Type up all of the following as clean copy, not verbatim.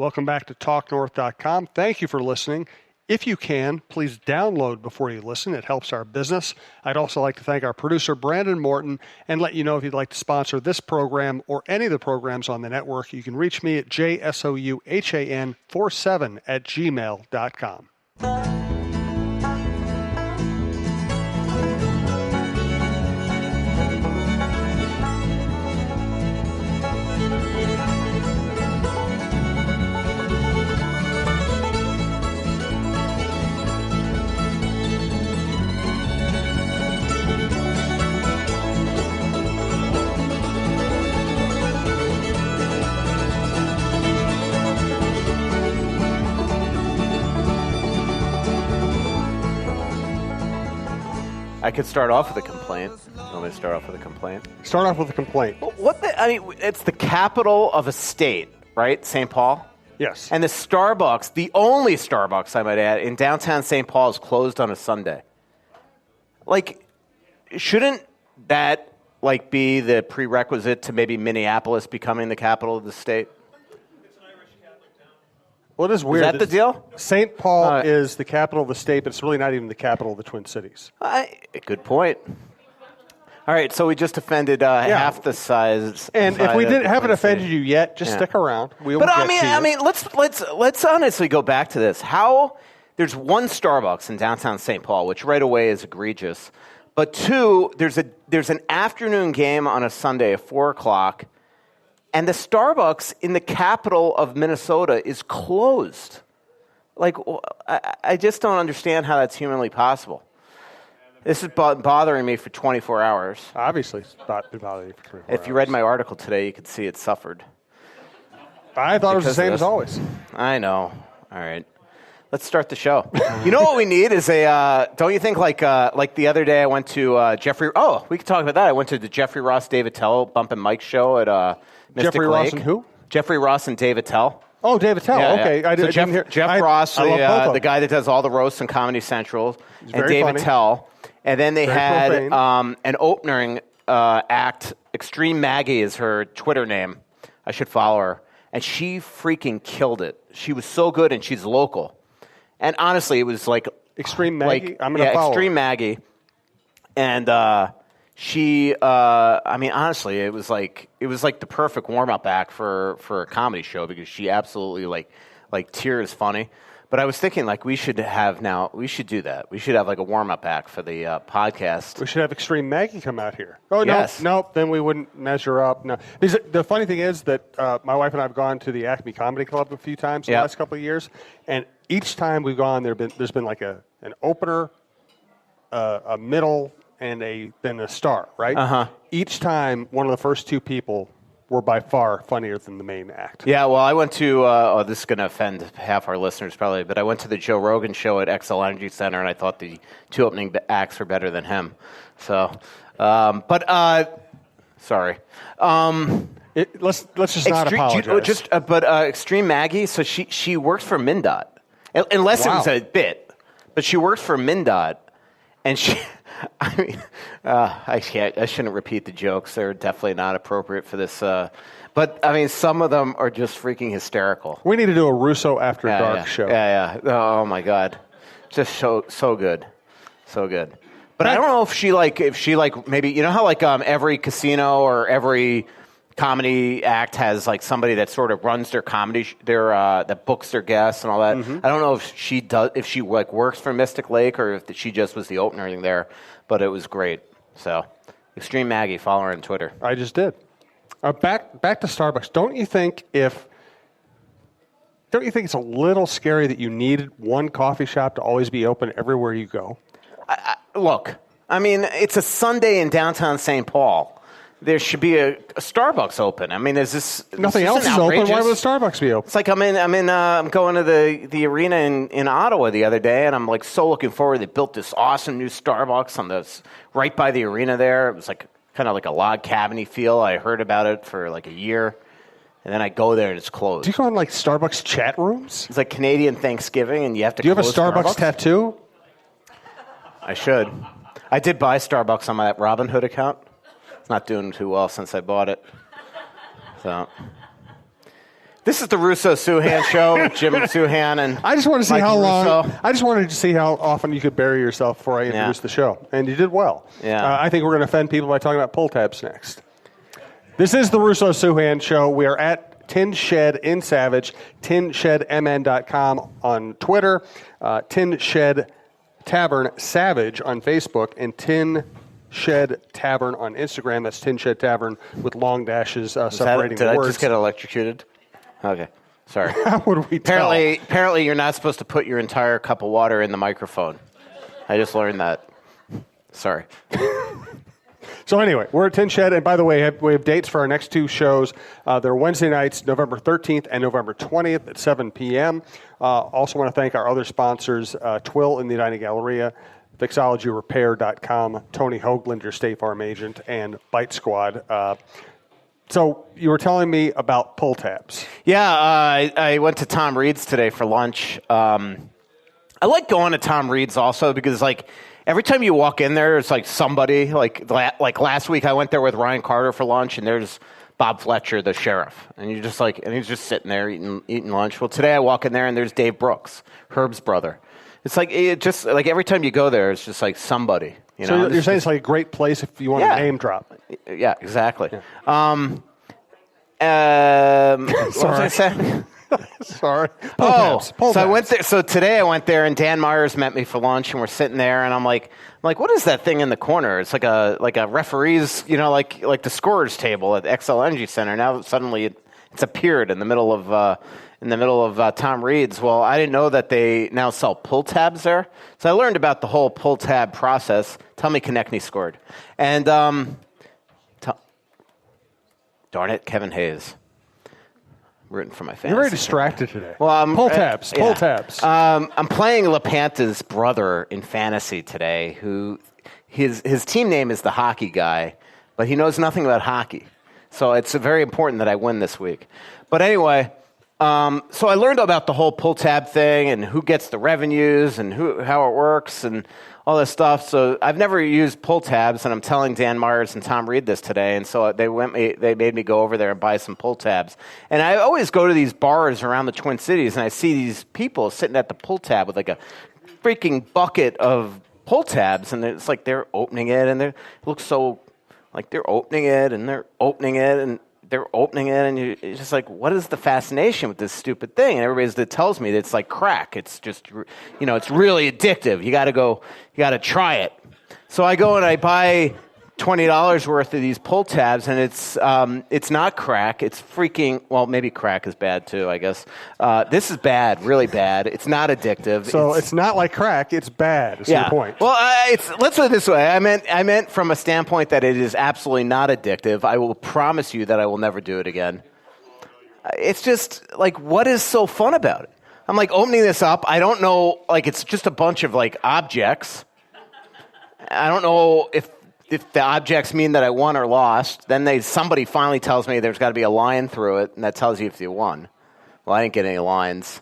Welcome back to TalkNorth.com. Thank you for listening. If you can, please download before you listen. It helps our business. I'd also like to thank our producer, Brandon Morton, and let you know if you'd like to sponsor this program or any of the programs on the network, you can reach me at jsouhan47@gmail.com. I could start off with a complaint. You want me to start off with a complaint? Start off with a complaint. It's the capital of a state, right? St. Paul? Yes. And the Starbucks, the only Starbucks, I might add, in downtown St. Paul is closed on a Sunday. Shouldn't that, be the prerequisite to maybe Minneapolis becoming the capital of the state? Well, it is weird. Is that the deal? St. Paul is the capital of the state, but it's really not even the capital of the Twin Cities. Good point. All right, so we just offended half the size. And if we haven't offended you yet, just stick around. Let's honestly go back to this. There's one Starbucks in downtown St. Paul, which right away is egregious. But two, there's an afternoon game on a Sunday at 4:00. And the Starbucks in the capital of Minnesota is closed. I just don't understand how that's humanly possible. This has been bothering me for 24 hours. Obviously, it's been bothering you for 24 hours. If you read my article today, you could see it suffered. I thought it was the same as always. I know. All right. Let's start the show. You know what we need is don't you think like the other day I went to Jeffrey. Oh, we could talk about that. I went to the Jeffrey Ross David Tell Bump and Mike show at Mystic Jeffrey Lake. Ross and who? Jeffrey Ross and David Tell. Oh, David Tell. Yeah, okay. Yeah. Jeff Ross, the guy that does all the roasts on Comedy Central, and David funny. Tell. And then they had profane. an opening act. Extreme Maggie is her Twitter name. I should follow her. And she freaking killed it. She was so good, and she's local. And honestly, it was like Extreme Maggie. I'm going to follow Extreme her. Maggie. And she, honestly, it was like the perfect warm up act for a comedy show because she absolutely like tears funny. But I was thinking we should do that. We should have a warm up act for the podcast. We should have Extreme Maggie come out here. Oh yes. No, then we wouldn't measure up. No, because the funny thing is that my wife and I have gone to the Acme Comedy Club a few times in the last couple of years, and each time we've gone, there's been like an opener, a middle, and then a star, right? Uh-huh. Each time, one of the first two people were by far funnier than the main act. Yeah, well, I went to, this is going to offend half our listeners probably, but I went to the Joe Rogan show at XL Energy Center, and I thought the two opening acts were better than him. So, sorry. Let's just not apologize. Extreme Maggie, so she works for MnDOT. Unless it was a bit. But she works for MnDOT, and she... I shouldn't repeat the jokes. They're definitely not appropriate for this. But some of them are just freaking hysterical. We need to do a Russo After Dark show. Yeah. Oh my God, just so good, so good. But I don't know if she maybe how every casino or every comedy act has somebody that sort of runs their comedy, that books their guests and all that. Mm-hmm. I don't know if she does, if she works for Mystic Lake or if she just was the opener there, but it was great. So, Extreme Maggie, follow her on Twitter. I just did. Back to Starbucks. Don't you think it's a little scary that you need one coffee shop to always be open everywhere you go? Look, it's a Sunday in downtown St. Paul. There should be a Starbucks open. Is this nothing else is open? Why would the Starbucks be open? It's like I'm going to the arena in Ottawa the other day, and I'm so looking forward. They built this awesome new Starbucks right by the arena there. It was kind of like a log cabin-y feel. I heard about it for a year, and then I go there and it's closed. Do you go on Starbucks chat rooms? It's like Canadian Thanksgiving, and you have to. Do you have a Starbucks tattoo? I should. I did buy Starbucks on my Robinhood account. It's not doing too well since I bought it. So, This is the Russo-Souhan Show with Jim Souhan and I just want to see Mike how long. Russo. I just wanted to see how often you could bury yourself before I introduced the show, and you did well. Yeah. I think we're going to offend people by talking about pull tabs next. This is the Russo-Souhan Show. We are at Tin Shed in Savage, tinshedmn.com on Twitter, Tin Shed Tavern Savage on Facebook, and Tin Shed Tavern on Instagram. That's Tin Shed Tavern with long dashes separating the Did words. I just get electrocuted? Okay, sorry. How would we tell? Apparently, you're not supposed to put your entire cup of water in the microphone. I just learned that. Sorry. So anyway, we're at Tin Shed, and by the way, we have dates for our next two shows. They're Wednesday nights, November 13th and November 20th at 7 p.m. Also want to thank our other sponsors, Twill in the Edina Galleria, Fixologyrepair.com, Tony Hoagland, your State Farm agent, and Bite Squad. So you were telling me about pull tabs. Yeah, I went to Tom Reed's today for lunch. I like going to Tom Reed's also because, like, every time you walk in there, it's like somebody. Like last week, I went there with Ryan Carter for lunch, and there's Bob Fletcher, the sheriff, and you're just like, and he's just sitting there eating lunch. Well, today I walk in there, and there's Dave Brooks, Herb's brother. It's like just like every time you go there, it's just like somebody. You know? So you're saying it's like a great place if you want to name drop. Yeah, exactly. Yeah. What was I saying? Sorry. Pull tabs. I went there. So today I went there, and Dan Myers met me for lunch, and we're sitting there, and I'm like, what is that thing in the corner? It's like a referee's, like the scorer's table at the XL Energy Center. Now suddenly it's appeared in the middle of Tom Reed's. Well, I didn't know that they now sell pull tabs there, so I learned about the whole pull tab process. Tell me, Konechny scored, and darn it, Kevin Hayes. Rooting for my fans. You're very distracted today. Well, pull tabs. I'm playing LaPanta's brother in fantasy today, who his team name is the Hockey Guy, but he knows nothing about hockey. So it's very important that I win this week. But anyway, so I learned about the whole pull tab thing and who gets the revenues and how it works and all this stuff. So I've never used pull tabs, and I'm telling Dan Myers and Tom Reed this today. And so they made me go over there and buy some pull tabs. And I always go to these bars around the Twin Cities, and I see these people sitting at the pull tab with like a freaking bucket of pull tabs, and it's like they're opening it, and it looks so like they're opening it, and they're opening it, and they're opening it, and you're just like, what is the fascination with this stupid thing? And everybody tells me that it's like crack. It's just, it's really addictive. You got to try it. So I go and I buy $20 worth of these pull tabs, and it's not crack. It's freaking, well, maybe crack is bad too, I guess. This is bad, really bad. It's not addictive. So it's not like crack. It's bad. Is your point. Well, let's put it this way. I meant from a standpoint that it is absolutely not addictive. I will promise you that I will never do it again. It's just like, what is so fun about it? I'm like opening this up. I don't know. Like, it's just a bunch of like objects. I don't know if the objects mean that I won or lost. Then somebody finally tells me there's got to be a line through it, and that tells you if you won. Well, I didn't get any lines.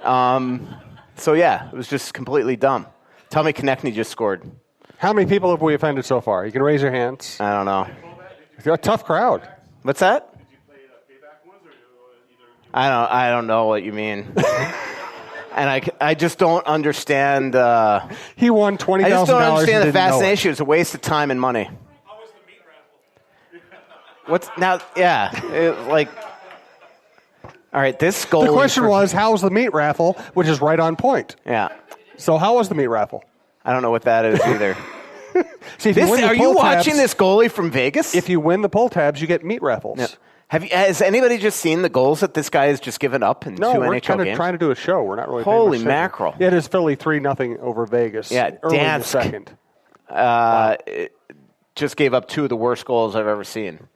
So yeah, it was just completely dumb. Tell me, Konechny just scored. How many people have we offended so far? You can raise your hands. I don't know. You're a tough crowd. What's that? Did you play payback ones, or I don't know what you mean. And I just don't understand. He won $20,000. I just don't understand the fascination. It's a waste of time and money. How was the meat raffle? What's now? Yeah, all right, this goal. The question was, how was the meat raffle, which is right on point. Yeah. So how was the meat raffle? I don't know what that is either. See, if you win the are pull you watching tabs, this goalie from Vegas? If you win the pull tabs, you get meat raffles. Yeah. Has anybody just seen the goals that this guy has just given up in two NHL games? No, we're kind of trying to do a show. We're not really. Holy mackerel! Yeah, it is Philly 3-0 over Vegas. Yeah, early in the Dansk. second. Just gave up two of the worst goals I've ever seen.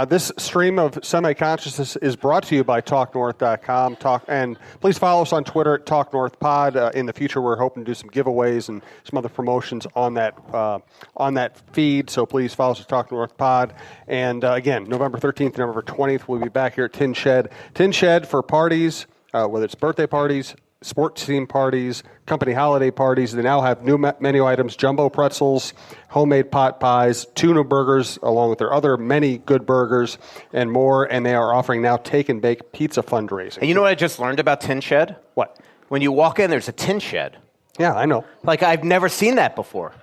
This stream of semi-consciousness is brought to you by TalkNorth.com. And please follow us on Twitter at TalkNorthPod. In the future, we're hoping to do some giveaways and some other promotions on that feed. So please follow us at TalkNorthPod. And again, November 13th and November 20th, we'll be back here at Tin Shed. Tin Shed for parties, whether it's birthday parties, sports team parties, company holiday parties. They now have new menu items, jumbo pretzels, homemade pot pies, tuna burgers, along with their other many good burgers and more. And they are offering now take and bake pizza fundraising. And you know what I just learned about Tin Shed? What? When you walk in, there's a tin shed. Yeah, I know. Like, I've never seen that before.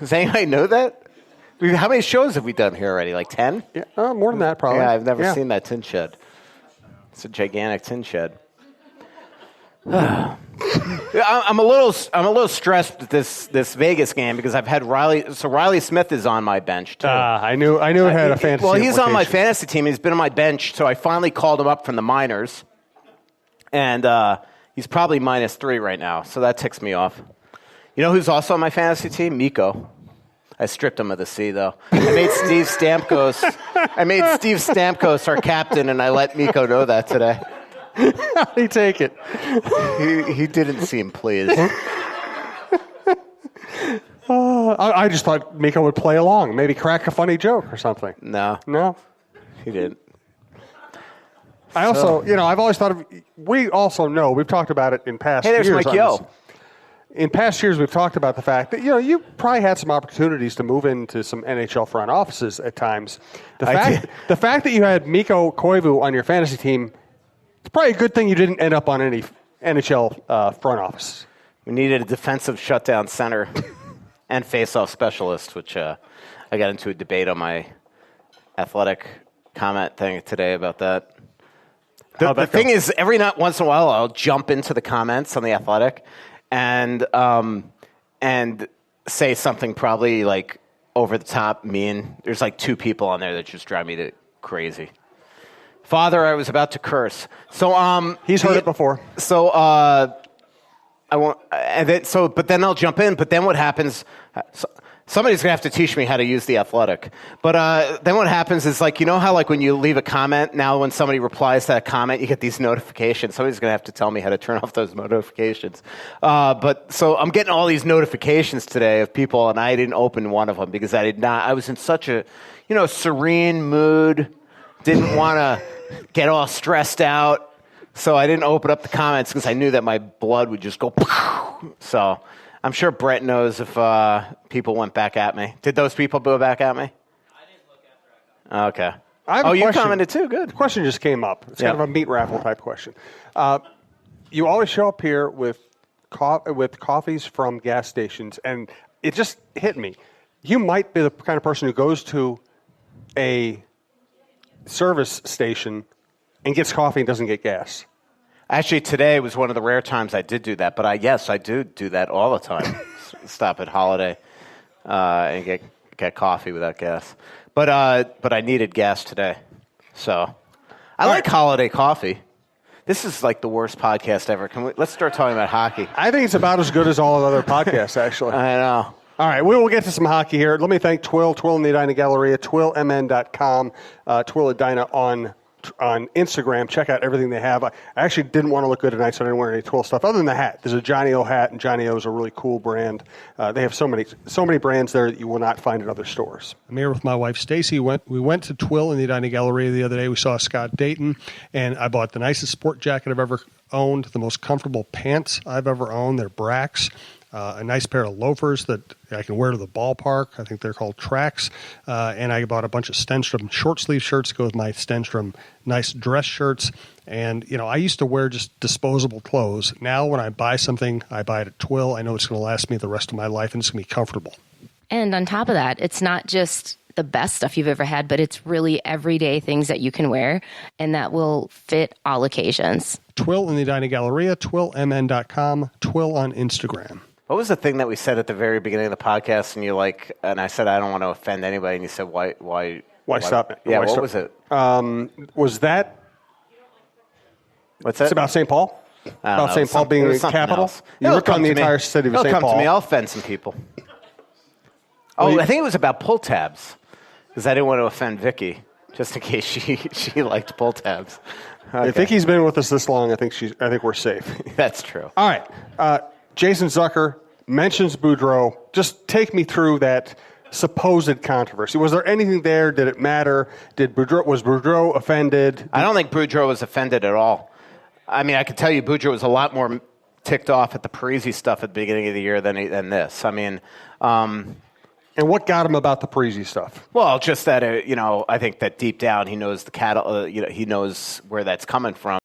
Does anybody know that? How many shows have we done here already? Like 10? Yeah, more than that, probably. Yeah, I've never seen that tin shed. It's a gigantic tin shed. I'm a little stressed with this Vegas game because I've had Riley. So Riley Smith is on my bench too. I knew it had a fantasy. Well, he's on my implication. fantasy team. He's been on my bench, so I finally called him up from the minors, and he's probably -3 right now. So that ticks me off. You know who's also on my fantasy team? Miko. I stripped him of the C, though. I made Steve Stamkos our captain, and I let Miko know that today. How'd he take it? He didn't seem pleased. I just thought Miko would play along, maybe crack a funny joke or something. No, he didn't. I also, I've always thought we also know, we've talked about it in past years. Hey, there's Mike Yo. In past years, we've talked about the fact that, you probably had some opportunities to move into some NHL front offices at times. The fact that you had Mikko Koivu on your fantasy team, it's probably a good thing you didn't end up on any NHL front office. We needed a defensive shutdown center and face-off specialist, which I got into a debate on my Athletic comment thing today about that. The thing is, every once in a while, I'll jump into the comments on the Athletic and say something probably like over the top mean. There's like 2 people on there that just drive me crazy. Father, I was about to curse. So he's heard it before. So I won't. But then I'll jump in. But then what happens? Somebody's gonna have to teach me how to use the Athletic. But then what happens is, like, you know how, like, when you leave a comment, now when somebody replies to that comment, you get these notifications. Somebody's gonna have to tell me how to turn off those notifications. But so I'm getting all these notifications today of people, and I didn't open one of them because I did not. I was in such a, serene mood. Didn't want to get all stressed out, so I didn't open up the comments because I knew that my blood would just go. So I'm sure Brett knows if people went back at me. Did those people go back at me? I didn't look after I commented. Okay. I have a you question. commented too? Good. The question just came up. It's kind of a meat raffle type question. You always show up here with coffees from gas stations, and it just hit me. You might be the kind of person who goes to a service station and gets coffee and doesn't get gas. Actually, today was one of the rare times I did do that, but I do that all the time. Stop at Holiday and get coffee without gas. But I needed gas today, so I like Holiday coffee. This is like the worst podcast ever. Let's start talking about hockey. I think it's about as good as all the other podcasts, actually. I know. All right, we will get to some hockey here. Let me thank Twill in the Edina Galleria, twillmn.com, Twill Edina on Instagram. Check out everything they have. I actually didn't want to look good tonight, so I didn't wear any Twill stuff other than the hat. There's a Johnny O hat, and Johnny O is a really cool brand. They have so many brands there that you will not find in other stores. I'm here with my wife, Stacy. We went to Twill in the Edina Galleria the other day. We saw Scott Dayton, and I bought the nicest sport jacket I've ever owned, the most comfortable pants I've ever owned. They're Brax. A nice pair of loafers that I can wear to the ballpark. I think they're called Tracks. And I bought a bunch of Stenstrom short sleeve shirts to go with my Stenstrom nice dress shirts. And, I used to wear just disposable clothes. Now when I buy something, I buy it at Twill. I know it's going to last me the rest of my life, and it's going to be comfortable. And on top of that, it's not just the best stuff you've ever had, but it's really everyday things that you can wear and that will fit all occasions. Twill in the Edina Galleria, twillmn.com, Twill on Instagram. What was the thing that we said at the very beginning of the podcast? And I said I don't want to offend anybody, and you said why stop it? Yeah, Why what stop? was it? Was that? What's that? It's about St. Paul. About St. Paul being the capital. Else. You work on the entire city of St. Paul. Come to me. I'll offend some people. I think it was about pull tabs because I didn't want to offend Vicky, just in case she liked pull tabs. Okay. I think he's been with us this long. I think we're safe. That's true. All right. Jason Zucker mentions Boudreau. Just take me through that supposed controversy. Was there anything there? Did it matter? Was Boudreau offended? I don't think Boudreau was offended at all. I mean, I can tell you, Boudreaux was a lot more ticked off at the Parisi stuff at the beginning of the year than this. I mean, and what got him about the Parisi stuff? well, just that I think that deep down he knows the cattle. He knows where that's coming from.